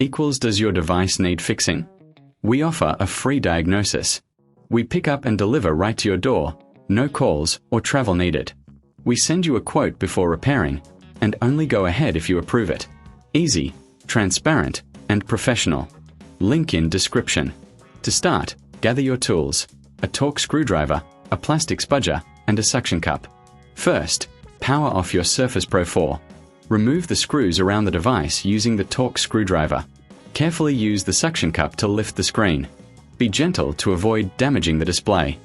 equals does your device need fixing? We offer a free diagnosis. We pick up and deliver right to your door, no calls or travel needed. We send you a quote before repairing, and only go ahead if you approve it. Easy, transparent, and professional. Link in description. To start, gather your tools: a Torx screwdriver, a plastic spudger, and a suction cup. First, power off your Surface Pro 4. Remove the screws around the device using the Torx screwdriver. Carefully use the suction cup to lift the screen. Be gentle to avoid damaging the display.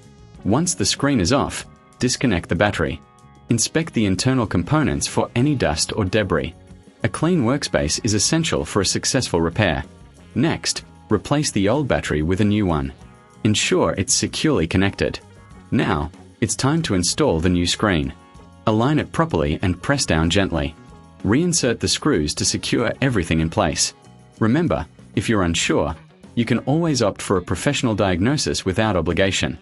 Once the screen is off, disconnect the battery. Inspect the internal components for any dust or debris. A clean workspace is essential for a successful repair. Next, replace the old battery with a new one. Ensure it's securely connected. Now, it's time to install the new screen. Align it properly and press down gently. Reinsert the screws to secure everything in place. Remember, if you're unsure, you can always opt for a professional diagnosis without obligation.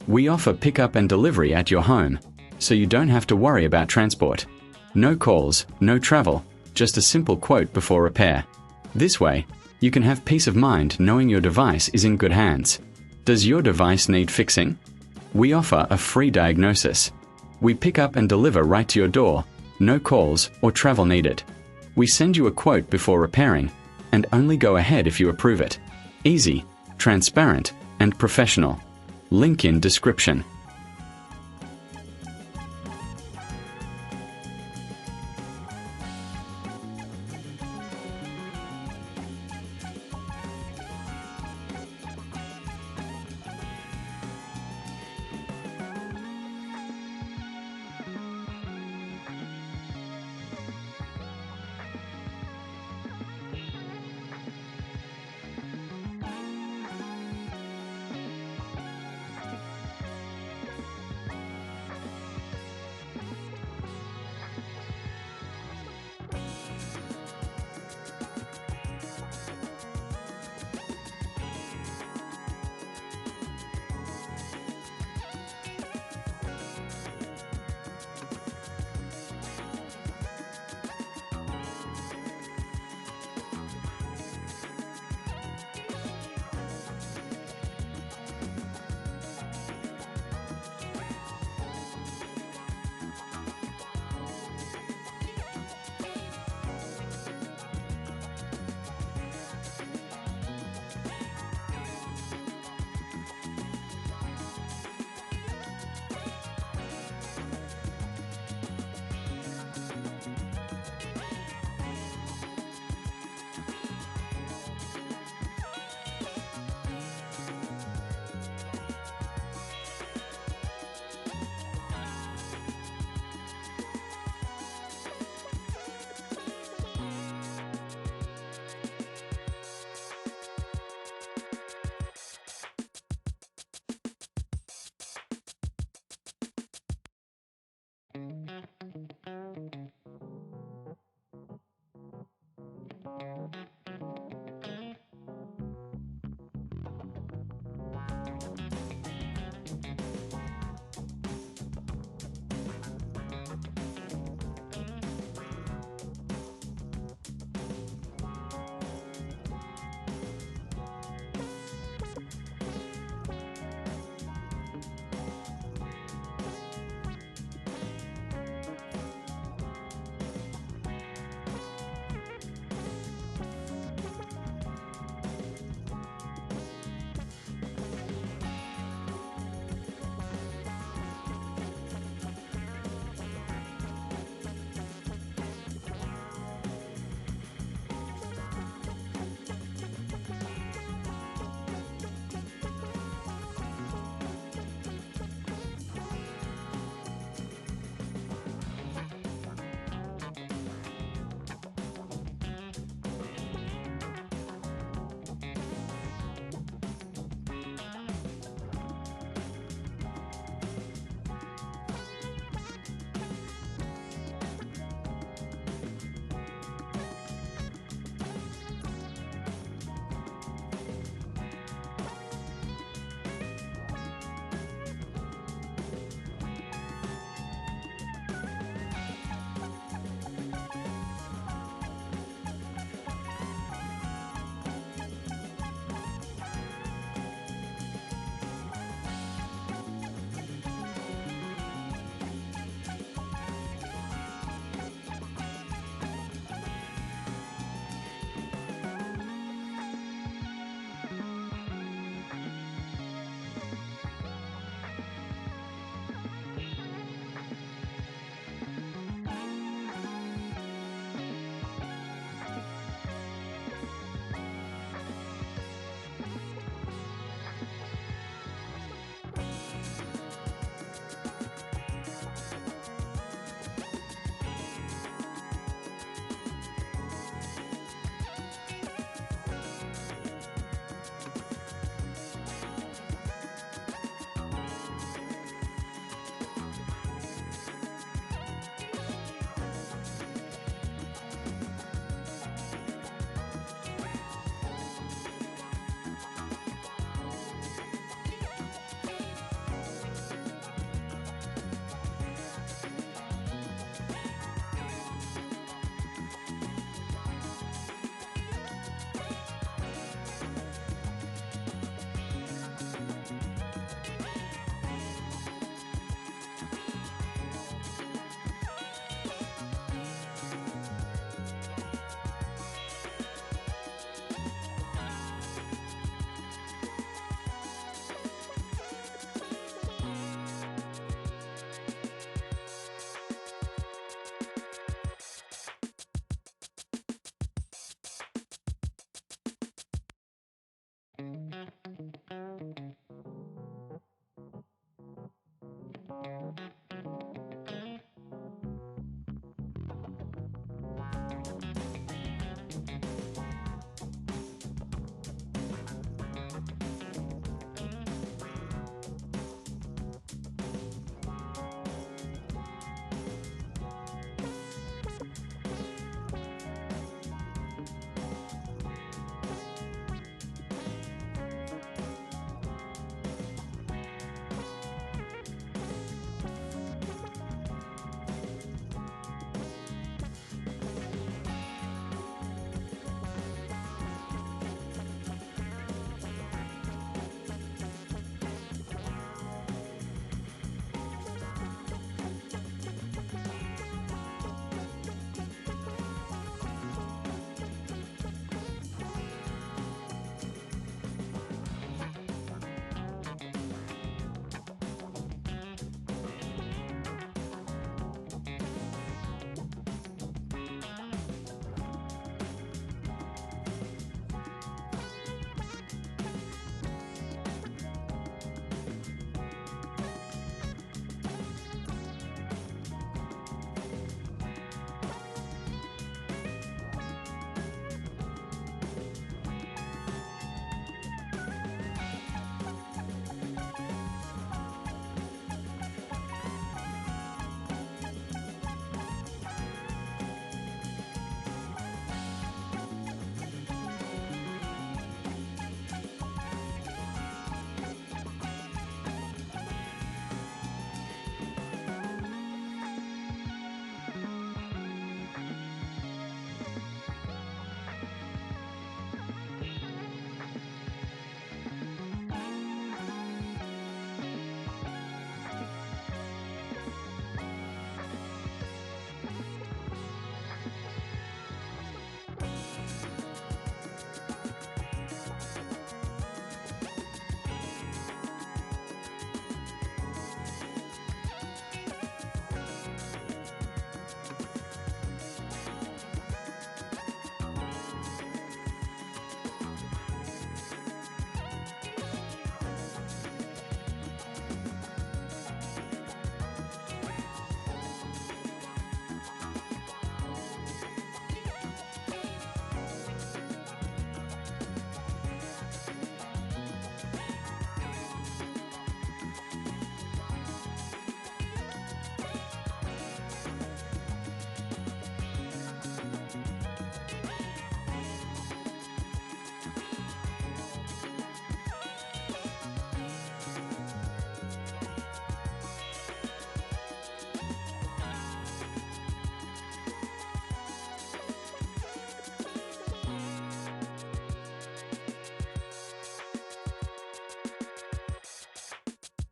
We offer pickup and delivery at your home, so you don't have to worry about transport. No calls, no travel, just a simple quote before repair. This way, you can have peace of mind knowing your device is in good hands. Does your device need fixing? We offer a free diagnosis. We pick up and deliver right to your door, no calls or travel needed. We send you a quote before repairing, and only go ahead if you approve it. Easy, transparent, and professional. Link in description.